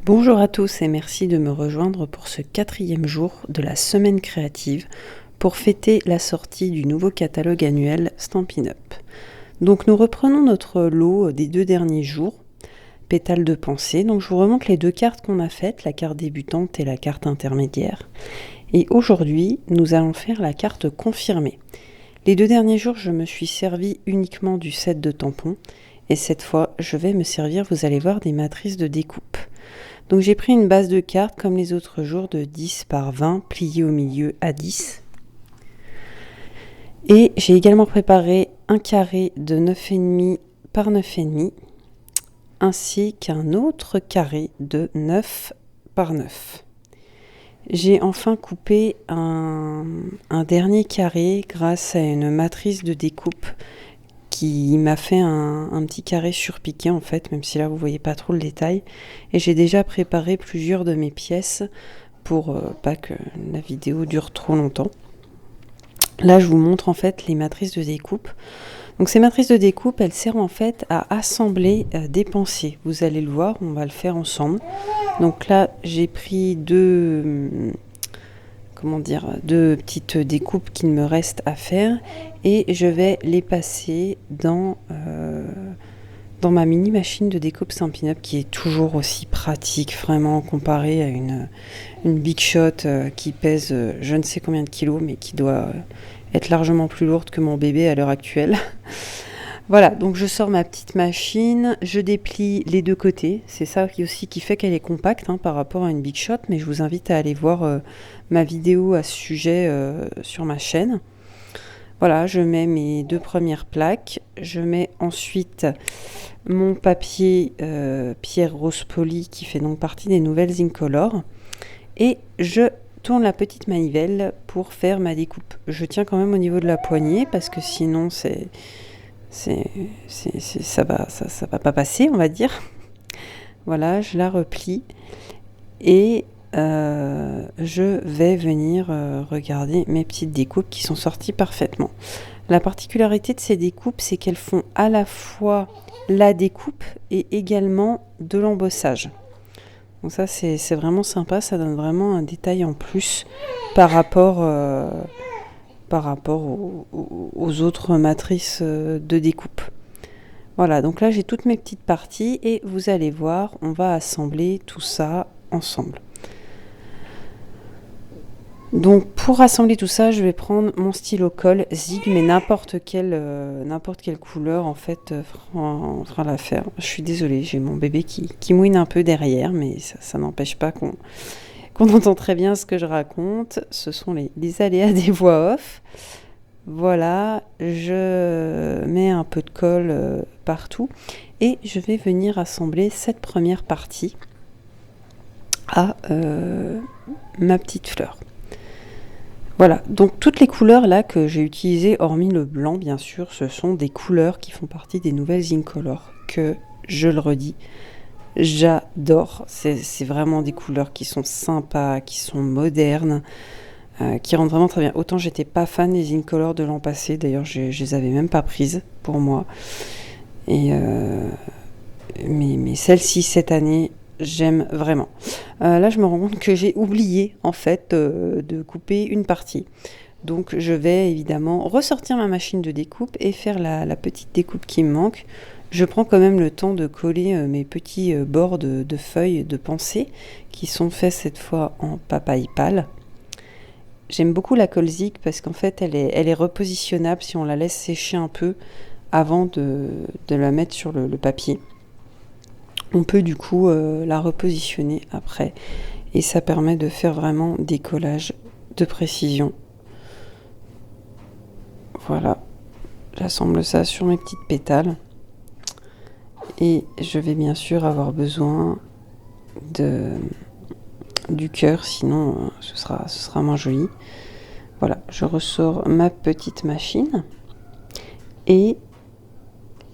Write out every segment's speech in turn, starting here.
Bonjour à tous et merci de me rejoindre pour ce 4e jour de la semaine créative pour fêter la sortie du nouveau catalogue annuel Stampin' Up. Donc nous reprenons notre lot des 2 derniers jours, pétales de pensée. Donc je vous remonte les 2 cartes qu'on a faites, la carte débutante et la carte intermédiaire. Et aujourd'hui, nous allons faire la carte confirmée. Les 2 derniers jours, je me suis servi uniquement du set de tampons. Et cette fois, je vais me servir, vous allez voir, des matrices de découpe. Donc j'ai pris une base de cartes comme les autres jours de 10 par 20 pliée au milieu à 10. Et j'ai également préparé un carré de 9,5 par 9,5 ainsi qu'un autre carré de 9 par 9. J'ai enfin coupé un dernier carré grâce à une matrice de découpe qui m'a fait un petit carré surpiqué en fait, même si là vous voyez pas trop le détail. Et j'ai déjà préparé plusieurs de mes pièces pour pas que la vidéo dure trop longtemps. Là je vous montre en fait les matrices de découpe. Donc ces matrices de découpe, elles servent en fait à assembler des pensées. Vous allez le voir, on va le faire ensemble. Donc là j'ai pris deux petites découpes qu'il me reste à faire et je vais les passer dans ma mini machine de découpe Stampin' Up qui est toujours aussi pratique vraiment comparé à une Big Shot qui pèse je ne sais combien de kilos mais qui doit être largement plus lourde que mon bébé à l'heure actuelle. Voilà, donc je sors ma petite machine, je déplie les deux côtés. C'est ça aussi qui fait qu'elle est compacte par rapport à une Big Shot, mais je vous invite à aller voir ma vidéo à ce sujet sur ma chaîne. Voilà, je mets mes 2 premières plaques. Je mets ensuite mon papier pierre rose polie qui fait donc partie des nouvelles Incolor. Et je tourne la petite manivelle pour faire ma découpe. Je tiens quand même au niveau de la poignée parce que sinon ça va pas passer, on va dire. Voilà, je la replie et je vais venir regarder mes petites découpes qui sont sorties parfaitement. La particularité de ces découpes, c'est qu'elles font à la fois la découpe et également de l'embossage. Donc ça, c'est vraiment sympa, ça donne vraiment un détail en plus par rapport aux autres matrices de découpe. Voilà, donc là j'ai toutes mes petites parties et vous allez voir, on va assembler tout ça ensemble. Donc pour assembler tout ça, je vais prendre mon stylo colle Zig, mais n'importe quelle couleur en fait fera l'affaire. Je suis désolée, j'ai mon bébé qui mouine un peu derrière, mais ça n'empêche pas qu'on entend très bien ce que je raconte. Ce sont les aléas des voix off. Voilà, je mets un peu de colle partout et je vais venir assembler cette première partie à ma petite fleur. Voilà, donc toutes les couleurs là que j'ai utilisées, hormis le blanc bien sûr, ce sont des couleurs qui font partie des nouvelles Incolor que, je le redis, j'adore. C'est vraiment des couleurs qui sont sympas, qui sont modernes, qui rendent vraiment très bien. Autant j'étais pas fan des Incolor de l'an passé, d'ailleurs je les avais même pas prises pour moi. Et mais celle-ci cette année, j'aime vraiment. Là je me rends compte que j'ai oublié en fait de couper une partie. Donc je vais évidemment ressortir ma machine de découpe et faire la petite découpe qui me manque. Je prends quand même le temps de coller mes petits bords de feuilles de pensée qui sont faits cette fois en papaye pâle. J'aime beaucoup la colle Zig parce qu'en fait elle est repositionnable si on la laisse sécher un peu avant de la mettre sur le papier. On peut du coup la repositionner après et ça permet de faire vraiment des collages de précision. Voilà, j'assemble ça sur mes petites pétales et je vais bien sûr avoir besoin du cœur, sinon ce sera moins joli. Voilà, je ressors ma petite machine et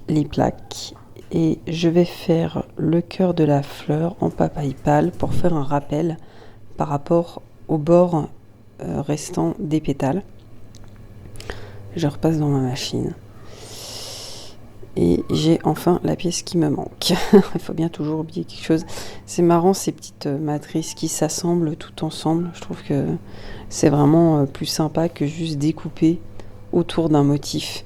les plaques et je vais faire le cœur de la fleur en papaye pâle pour faire un rappel par rapport au bord restant des pétales. Je repasse dans ma machine Et j'ai enfin la pièce qui me manque. Il faut bien toujours oublier quelque chose. C'est marrant ces petites matrices qui s'assemblent tout ensemble. Je trouve que c'est vraiment plus sympa que juste découper autour d'un motif.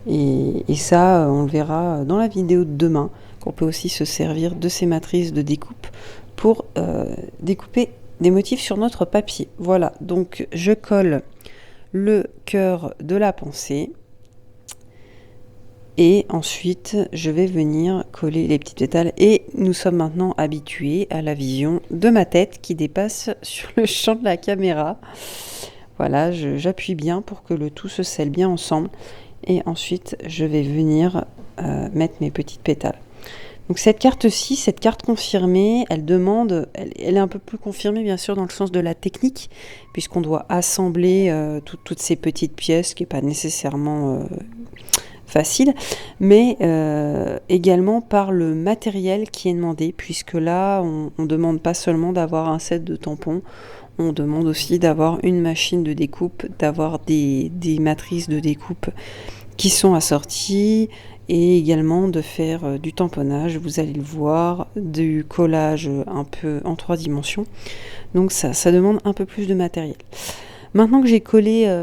Et ça, on le verra dans la vidéo de demain, qu'on peut aussi se servir de ces matrices de découpe pour découper des motifs sur notre papier. Voilà, donc je colle le cœur de la pensée. Et ensuite, je vais venir coller les petites pétales. Et nous sommes maintenant habitués à la vision de ma tête qui dépasse sur le champ de la caméra. Voilà, j'appuie bien pour que le tout se scelle bien ensemble. Et ensuite, je vais venir mettre mes petites pétales. Donc cette carte-ci, cette carte confirmée, elle demande, elle est un peu plus confirmée bien sûr dans le sens de la technique, puisqu'on doit assembler toutes ces petites pièces, qui n'est pas nécessairement facile, mais également par le matériel qui est demandé, puisque là, on ne demande pas seulement d'avoir un set de tampons, on demande aussi d'avoir une machine de découpe, d'avoir des matrices de découpe qui sont assorties, et également de faire du tamponnage, vous allez le voir, du collage un peu en 3 dimensions. Donc ça demande un peu plus de matériel. Maintenant que j'ai collé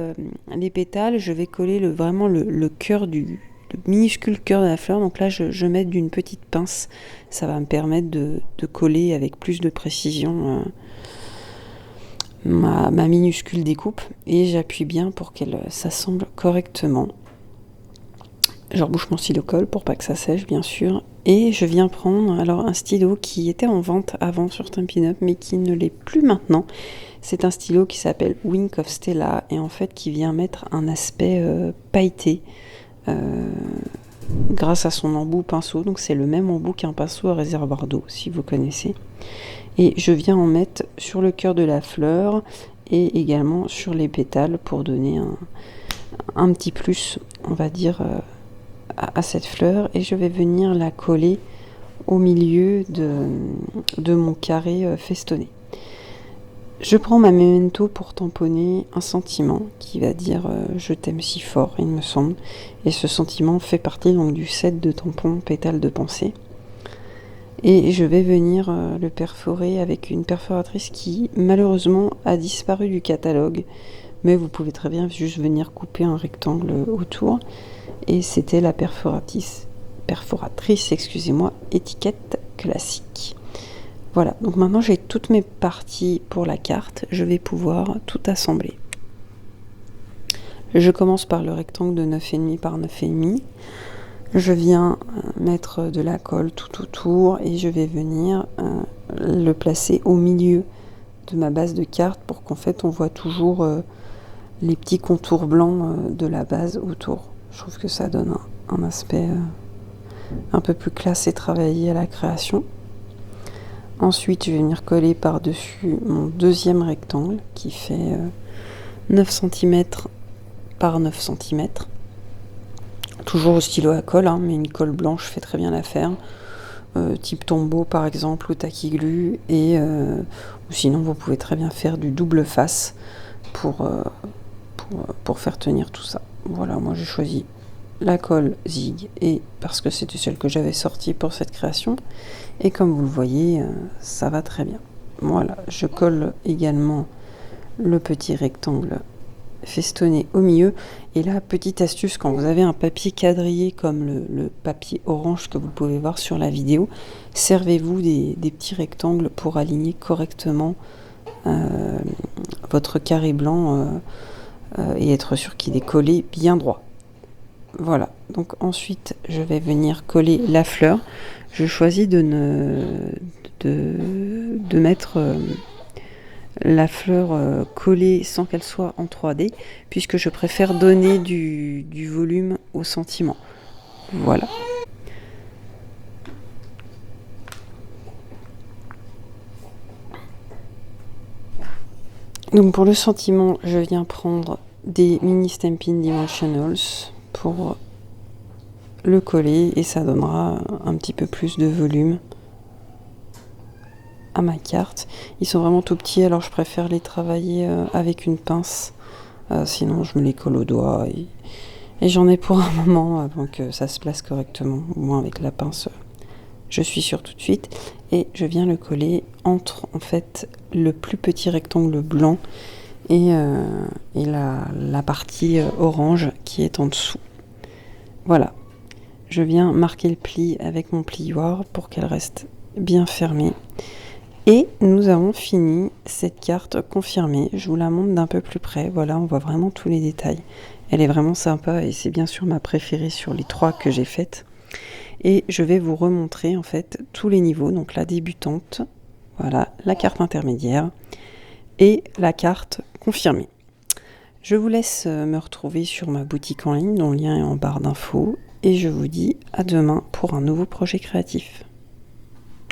les pétales, je vais coller vraiment le cœur le minuscule cœur de la fleur. Donc là, je mets d'une petite pince. Ça va me permettre de coller avec plus de précision ma minuscule découpe. Et j'appuie bien pour qu'elle s'assemble correctement. Je rebouche mon stylo colle pour pas que ça sèche, bien sûr. Et je viens prendre alors un stylo qui était en vente avant sur Stampin' Up, mais qui ne l'est plus maintenant. C'est un stylo qui s'appelle Wink of Stella et en fait qui vient mettre un aspect pailleté grâce à son embout pinceau. Donc c'est le même embout qu'un pinceau à réservoir d'eau, si vous connaissez. Et je viens en mettre sur le cœur de la fleur et également sur les pétales pour donner un petit plus, on va dire, à cette fleur. Et je vais venir la coller au milieu de mon carré festonné. Je prends ma memento pour tamponner un sentiment qui va dire je t'aime si fort, il me semble. Et ce sentiment fait partie donc du set de tampons pétales de pensée. Et je vais venir le perforer avec une perforatrice qui malheureusement a disparu du catalogue. Mais vous pouvez très bien juste venir couper un rectangle autour. Et c'était la perforatrice, excusez-moi, étiquette classique. Voilà, donc maintenant j'ai toutes mes parties pour la carte, je vais pouvoir tout assembler. Je commence par le rectangle de 9,5 par 9,5. Je viens mettre de la colle tout autour et je vais venir le placer au milieu de ma base de carte pour qu'en fait on voit toujours les petits contours blancs de la base autour. Je trouve que ça donne un aspect un peu plus classe et travaillé à la création. Ensuite, je vais venir coller par-dessus mon deuxième rectangle qui fait 9 cm par 9 cm. Toujours au stylo à colle, mais une colle blanche fait très bien l'affaire. Type Tombow par exemple ou Tacky-Glue. Ou sinon, vous pouvez très bien faire du double face pour faire tenir tout ça. Voilà, moi j'ai choisi la colle Zig et parce que c'était celle que j'avais sortie pour cette création. Et comme vous le voyez, ça va très bien. Voilà, je colle également le petit rectangle festonné au milieu. Et là, petite astuce, quand vous avez un papier quadrillé comme le papier orange que vous pouvez voir sur la vidéo, servez-vous des petits rectangles pour aligner correctement votre carré blanc et être sûr qu'il est collé bien droit. Voilà, donc ensuite je vais venir coller la fleur. Je choisis de mettre la fleur collée sans qu'elle soit en 3D, puisque je préfère donner du volume au sentiment. Voilà. Donc pour le sentiment, je viens prendre des mini Stampin' Dimensionals pour le coller et ça donnera un petit peu plus de volume à ma carte. Ils sont vraiment tout petits, alors je préfère les travailler avec une pince, sinon je me les colle au doigt Et j'en ai pour un moment avant que ça se place correctement, au moins avec la pince, je suis sûre tout de suite. Et je viens le coller entre en fait le plus petit rectangle blanc et la partie orange qui est en dessous. Voilà, je viens marquer le pli avec mon plioir pour qu'elle reste bien fermée. Et nous avons fini cette carte confirmée. Je vous la montre d'un peu plus près. Voilà, on voit vraiment tous les détails. Elle est vraiment sympa et c'est bien sûr ma préférée sur les 3 que j'ai faites. Et je vais vous remontrer en fait tous les niveaux. Donc la débutante, voilà, la carte intermédiaire et la carte confirmée. Je vous laisse me retrouver sur ma boutique en ligne dont le lien est en barre d'infos. Et je vous dis à demain pour un nouveau projet créatif.